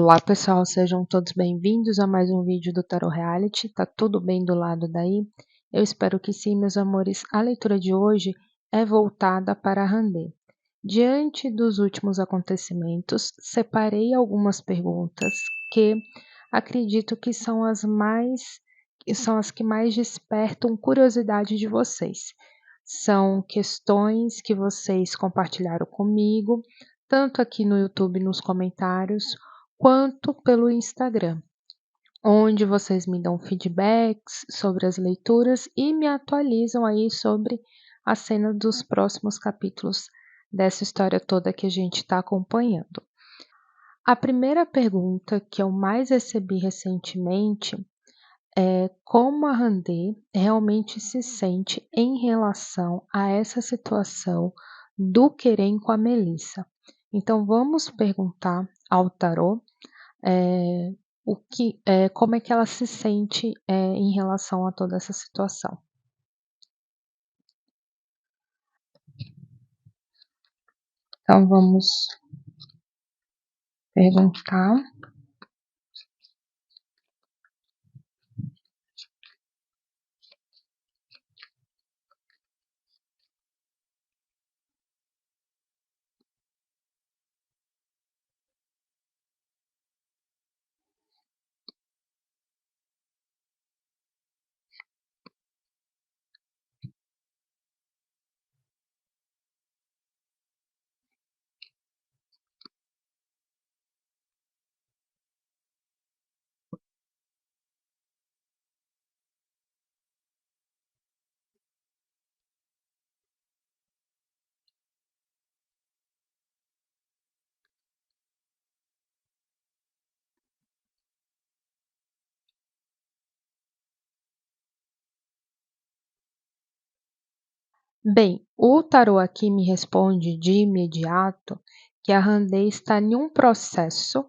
Olá pessoal, sejam todos bem-vindos a mais um vídeo do Tarot Reality. Tá tudo bem do lado daí? Eu espero que sim, meus amores. A leitura de hoje é voltada para a Randê. Diante dos últimos acontecimentos, separei algumas perguntas que acredito que são as que mais despertam curiosidade de vocês. São questões que vocês compartilharam comigo, tanto aqui no YouTube nos comentários, quanto pelo Instagram, onde vocês me dão feedbacks sobre as leituras e me atualizam aí sobre a cena dos próximos capítulos dessa história toda que a gente está acompanhando. A primeira pergunta que eu mais recebi recentemente é como a Randê realmente se sente em relação a essa situação do Querem com a Melissa. Então vamos perguntar ao tarô é, como é que ela se sente em relação a toda essa situação. Então vamos perguntar. Bem, o tarô aqui me responde de imediato que a Randê está em um processo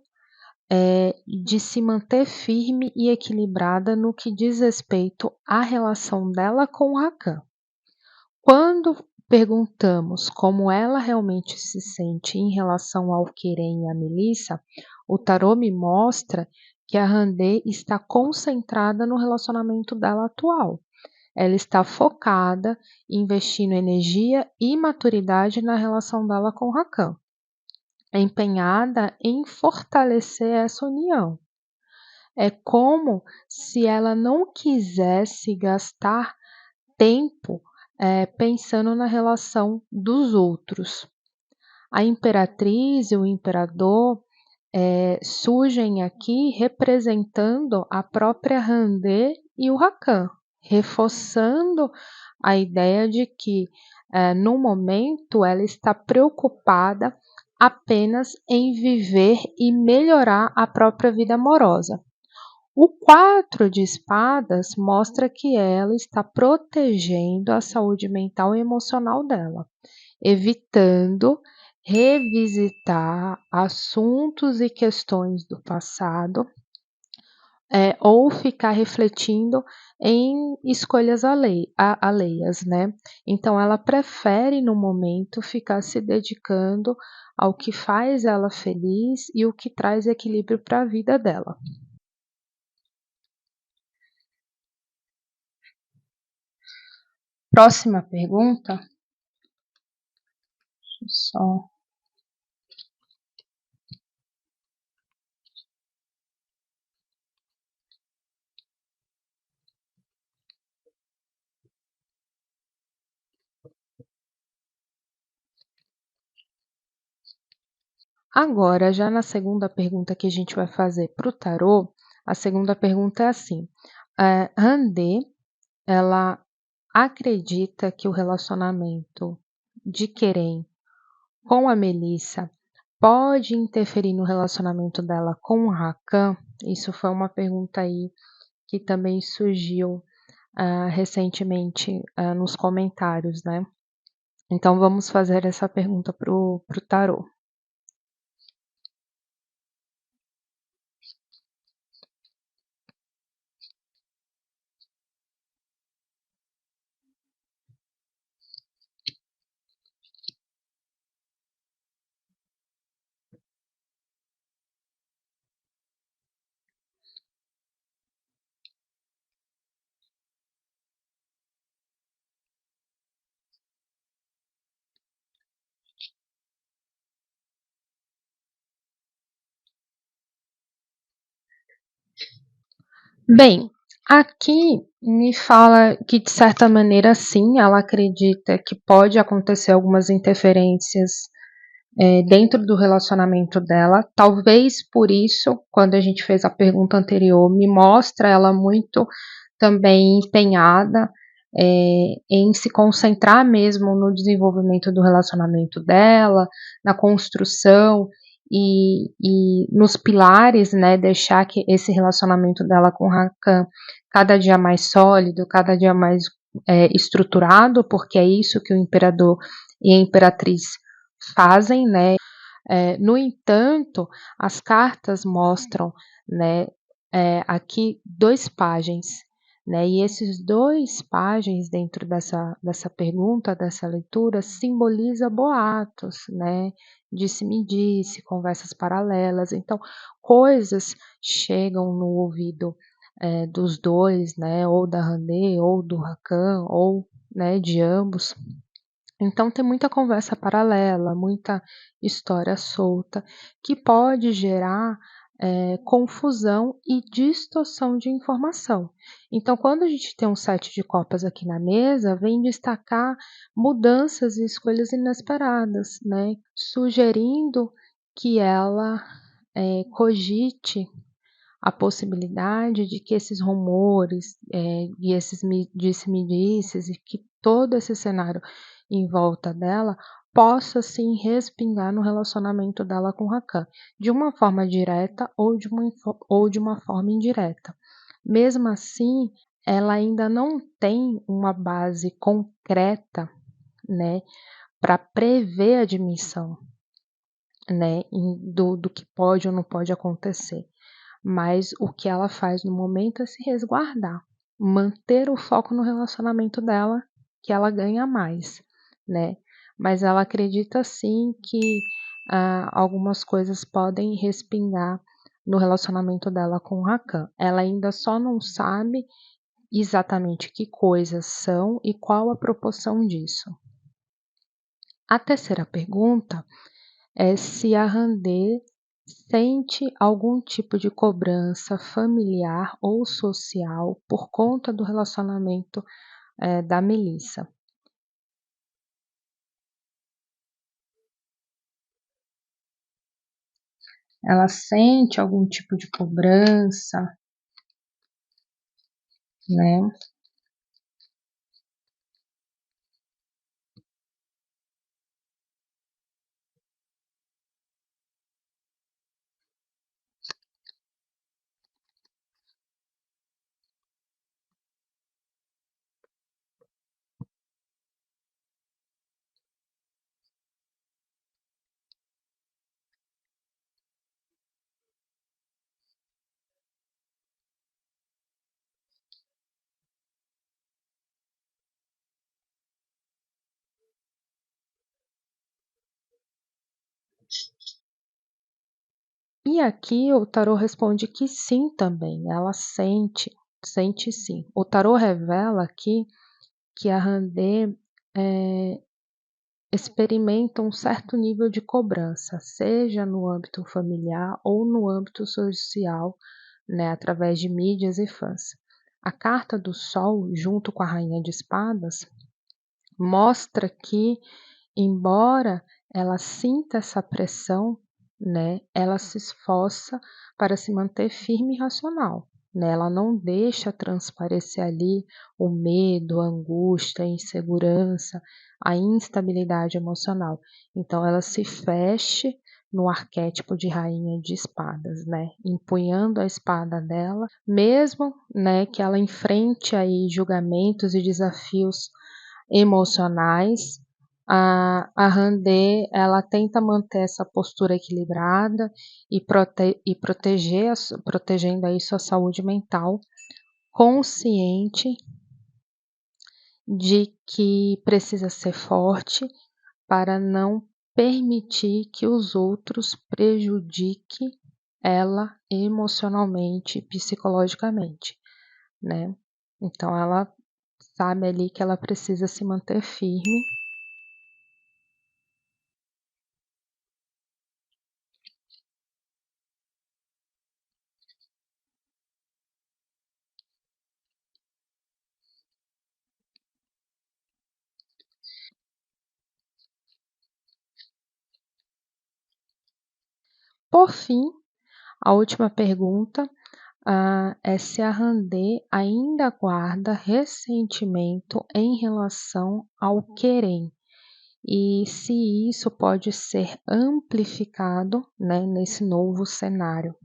de se manter firme e equilibrada no que diz respeito à relação dela com o Rakan. Quando perguntamos como ela realmente se sente em relação ao Querem e à Melissa, o tarô me mostra que a Randê está concentrada no relacionamento dela atual. Ela está focada, investindo energia e maturidade na relação dela com o Rakan, empenhada em fortalecer essa união. É como se ela não quisesse gastar tempo pensando na relação dos outros. A imperatriz e o imperador surgem aqui representando a própria Randê e o Rakan, reforçando a ideia de que, no momento, ela está preocupada apenas em viver e melhorar a própria vida amorosa. O 4 de espadas mostra que ela está protegendo a saúde mental e emocional dela, evitando revisitar assuntos e questões do passado, ou ficar refletindo em escolhas alheias, né? Então ela prefere no momento ficar se dedicando ao que faz ela feliz e o que traz equilíbrio para a vida dela. Próxima pergunta. Só. Agora, já na segunda pergunta que a gente vai fazer para o tarô, a segunda pergunta é assim: Randê, ela acredita que o relacionamento de Querem com a Melissa pode interferir no relacionamento dela com o Rakan? Isso foi uma pergunta aí que também surgiu recentemente nos comentários, né? Então vamos fazer essa pergunta pro tarô. Bem, aqui me fala que, de certa maneira, sim, ela acredita que pode acontecer algumas interferências dentro do relacionamento dela. Talvez por isso, quando a gente fez a pergunta anterior, me mostra ela muito também empenhada em se concentrar mesmo no desenvolvimento do relacionamento dela, na construção e nos pilares, né, deixar que esse relacionamento dela com o Rakan cada dia mais sólido, cada dia mais estruturado, porque é isso que o imperador e a imperatriz fazem, né? No entanto, as cartas mostram, né, aqui dois pajens, né, e esses dois pajens dentro dessa pergunta, dessa leitura, simboliza boatos, né, disse-me-disse, conversas paralelas, então coisas chegam no ouvido dos dois, né, ou da Randê, ou do Rakan, ou né, de ambos, então tem muita conversa paralela, muita história solta, que pode gerar confusão e distorção de informação. Então, quando a gente tem um sete de copas aqui na mesa, vem destacar mudanças e escolhas inesperadas, né? Sugerindo que ela cogite a possibilidade de que esses rumores e esses disse-me-disses e que todo esse cenário em volta dela possa sim respingar no relacionamento dela com o Rakan, de uma forma direta ou de uma forma indireta. Mesmo assim, ela ainda não tem uma base concreta, né, para prever a admissão, né, do que pode ou não pode acontecer. Mas o que ela faz no momento é se resguardar, manter o foco no relacionamento dela, que ela ganha mais, né? Mas ela acredita sim que algumas coisas podem respingar no relacionamento dela com o Rakan. Ela ainda só não sabe exatamente que coisas são e qual a proporção disso. A terceira pergunta é se a Randê sente algum tipo de cobrança familiar ou social por conta do relacionamento da Melissa. Ela sente algum tipo de cobrança, né? E aqui o tarô responde que sim também, ela sente sim. O tarô revela aqui que a Randê experimenta um certo nível de cobrança, seja no âmbito familiar ou no âmbito social, né, através de mídias e fãs. A carta do Sol, junto com a Rainha de Espadas, mostra que, embora ela sinta essa pressão, né, ela se esforça para se manter firme e racional. Né? Ela não deixa transparecer ali o medo, a angústia, a insegurança, a instabilidade emocional. Então ela se feche no arquétipo de rainha de espadas, né? Empunhando a espada dela, mesmo, né, que ela enfrente aí julgamentos e desafios emocionais, a Randê, ela tenta manter essa postura equilibrada e protegendo aí sua saúde mental, consciente de que precisa ser forte para não permitir que os outros prejudiquem ela emocionalmente, psicologicamente, né? Então ela sabe ali que ela precisa se manter firme. Por fim, a última pergunta, é se a Randê ainda guarda ressentimento em relação ao Querem, e se isso pode ser amplificado, né, nesse novo cenário.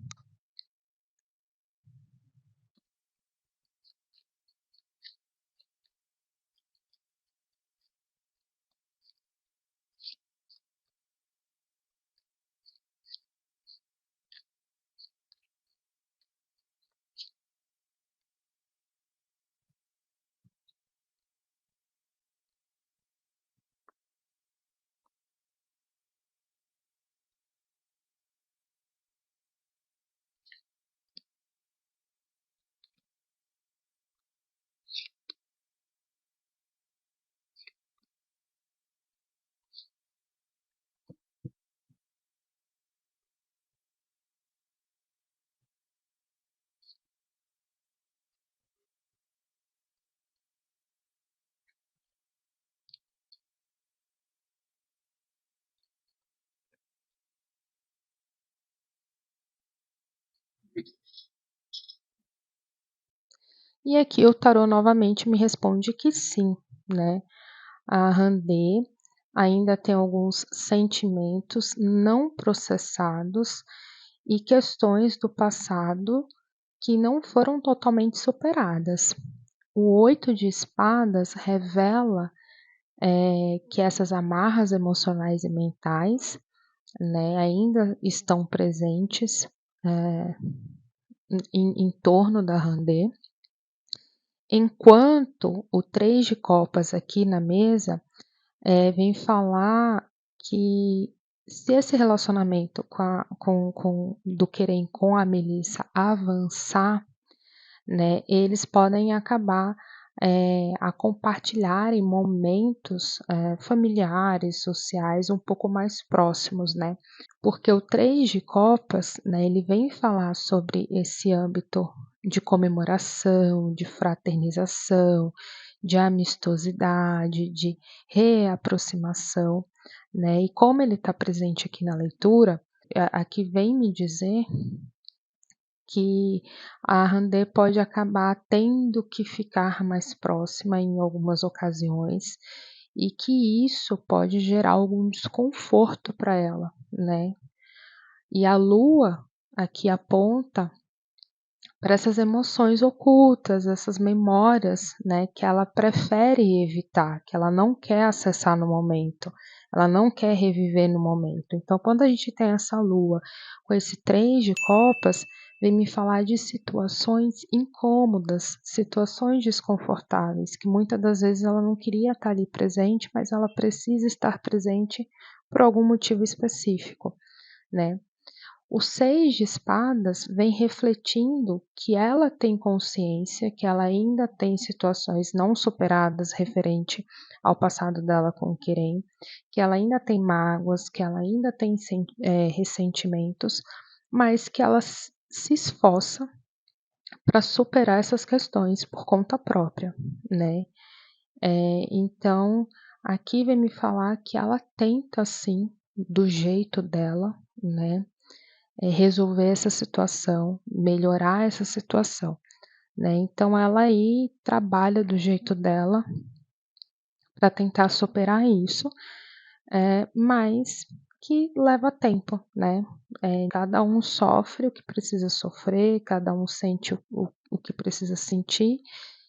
E aqui o tarô novamente me responde que sim, né? A Randê ainda tem alguns sentimentos não processados e questões do passado que não foram totalmente superadas. O 8 de espadas revela que essas amarras emocionais e mentais, né, ainda estão presentes eh, em torno da Randê, enquanto o 3 de copas aqui na mesa vem falar que se esse relacionamento do Querem com a Melissa avançar, né, eles podem acabar a compartilharem momentos familiares, sociais um pouco mais próximos, né? Porque o 3 de copas, né, ele vem falar sobre esse âmbito de comemoração, de fraternização, de amistosidade, de reaproximação, né? E como ele está presente aqui na leitura, aqui vem me dizer que a Randê pode acabar tendo que ficar mais próxima em algumas ocasiões e que isso pode gerar algum desconforto para ela, né? E a lua aqui aponta para essas emoções ocultas, essas memórias, né, que ela prefere evitar, que ela não quer acessar no momento, ela não quer reviver no momento. Então, quando a gente tem essa lua com esse 3 de copas, vem me falar de situações incômodas, situações desconfortáveis, que muitas das vezes ela não queria estar ali presente, mas ela precisa estar presente por algum motivo específico, né? O 6 de espadas vem refletindo que ela tem consciência, que ela ainda tem situações não superadas referente ao passado dela com o Querem, que ela ainda tem mágoas, que ela ainda tem ressentimentos, mas que ela se esforça para superar essas questões por conta própria, né? Então, aqui vem me falar que ela tenta, sim, do jeito dela, né? Resolver essa situação, melhorar essa situação, né? Então ela aí trabalha do jeito dela para tentar superar isso, mas que leva tempo, né? Cada um sofre o que precisa sofrer, cada um sente o que precisa sentir,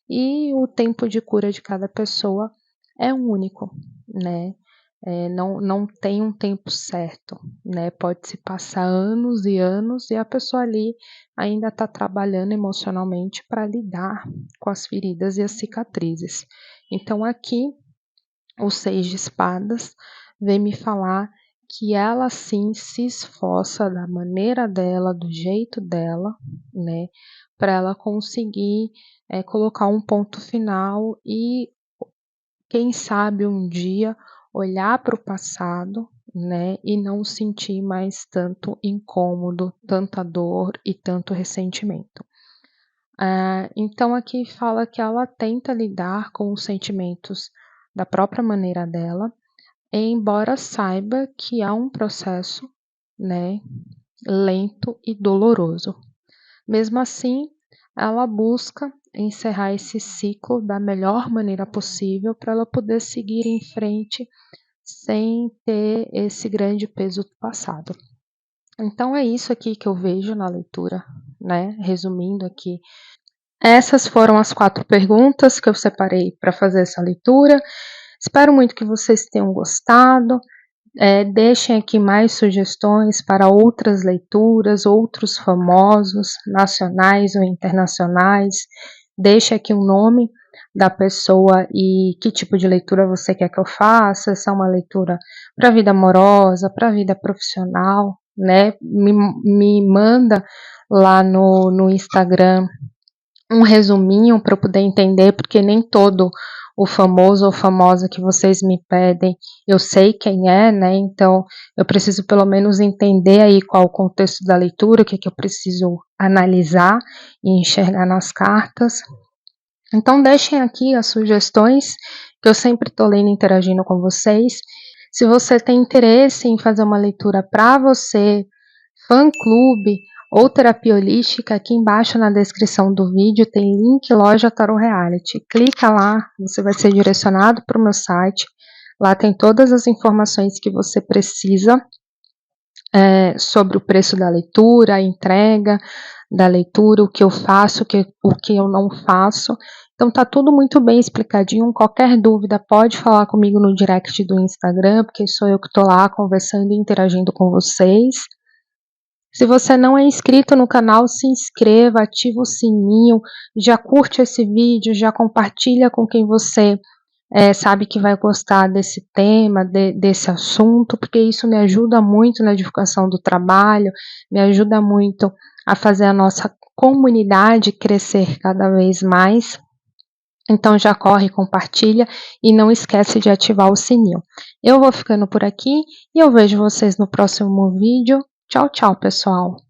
e o tempo de cura de cada pessoa é único, né? Não tem um tempo certo, né? Pode se passar anos e anos e a pessoa ali ainda está trabalhando emocionalmente para lidar com as feridas e as cicatrizes. Então aqui o 6 de espadas vem me falar que ela sim se esforça da maneira dela, do jeito dela, né, para ela conseguir colocar um ponto final e quem sabe um dia olhar para o passado, né, e não sentir mais tanto incômodo, tanta dor e tanto ressentimento. Então aqui fala que ela tenta lidar com os sentimentos da própria maneira dela, embora saiba que há um processo, né, lento e doloroso. Mesmo assim, ela busca encerrar esse ciclo da melhor maneira possível para ela poder seguir em frente sem ter esse grande peso do passado. Então é isso aqui que eu vejo na leitura, né? Resumindo aqui, essas foram as 4 perguntas que eu separei para fazer essa leitura. Espero muito que vocês tenham gostado. Deixem aqui mais sugestões para outras leituras, outros famosos, nacionais ou internacionais. Deixe aqui o nome da pessoa e que tipo de leitura você quer que eu faça, se é uma leitura para a vida amorosa, para a vida profissional, né? Me manda lá no Instagram um resuminho para eu poder entender, porque nem todo o famoso ou famosa que vocês me pedem, eu sei quem é, né? Então, eu preciso pelo menos entender aí qual o contexto da leitura, o que eu preciso analisar e enxergar nas cartas. Então, deixem aqui as sugestões, que eu sempre estou lendo e interagindo com vocês. Se você tem interesse em fazer uma leitura para você, fã-clube ou terapia holística, aqui embaixo na descrição do vídeo tem link Loja Tarot Reality. Clica lá, você vai ser direcionado para o meu site. Lá tem todas as informações que você precisa sobre o preço da leitura, a entrega da leitura, o que eu faço, o que eu não faço. Então tá tudo muito bem explicadinho. Qualquer dúvida pode falar comigo no direct do Instagram, porque sou eu que estou lá conversando e interagindo com vocês. Se você não é inscrito no canal, se inscreva, ativa o sininho, já curte esse vídeo, já compartilha com quem você sabe que vai gostar desse tema, desse assunto, porque isso me ajuda muito na divulgação do trabalho, me ajuda muito a fazer a nossa comunidade crescer cada vez mais. Então já corre, compartilha e não esquece de ativar o sininho. Eu vou ficando por aqui e eu vejo vocês no próximo vídeo. Tchau, tchau, pessoal!